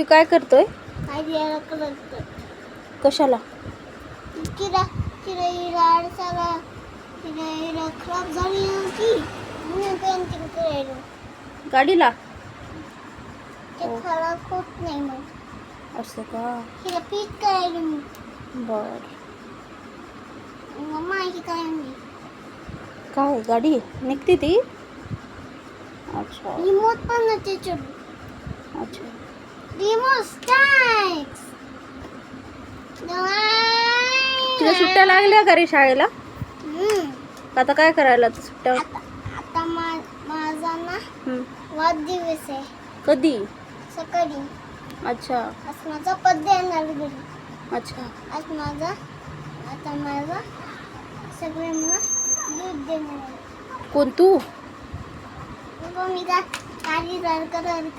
देवी काय करतोय? आयडिया करत कशाला? किरा किरा इराड सगळा किरा खराब झाली की म्हणून पेंटिंग करायला गाडीला? ते खराब होत नाही मग असं का? किरा पीठ करायला मी बर. मम्मा ही काय मी काय गाडी निघते ती? अच्छा रिमोट पण ना त्याच्यावर अच्छा. रिमोट स्टार्ट तुला सुट्ट्या लागल्या का रे शाळेला? आता काय करायला तू सुट्ट्या? आता माझा ना हम्म. वाढदिवस आहे कधी? सकाळी. अच्छा आज माझा बर्थडे येणार घरी. अच्छा. आज माझा आता माझा सगळे मला गिफ्ट देणार आहे. कोण तू? मी गाडी करायला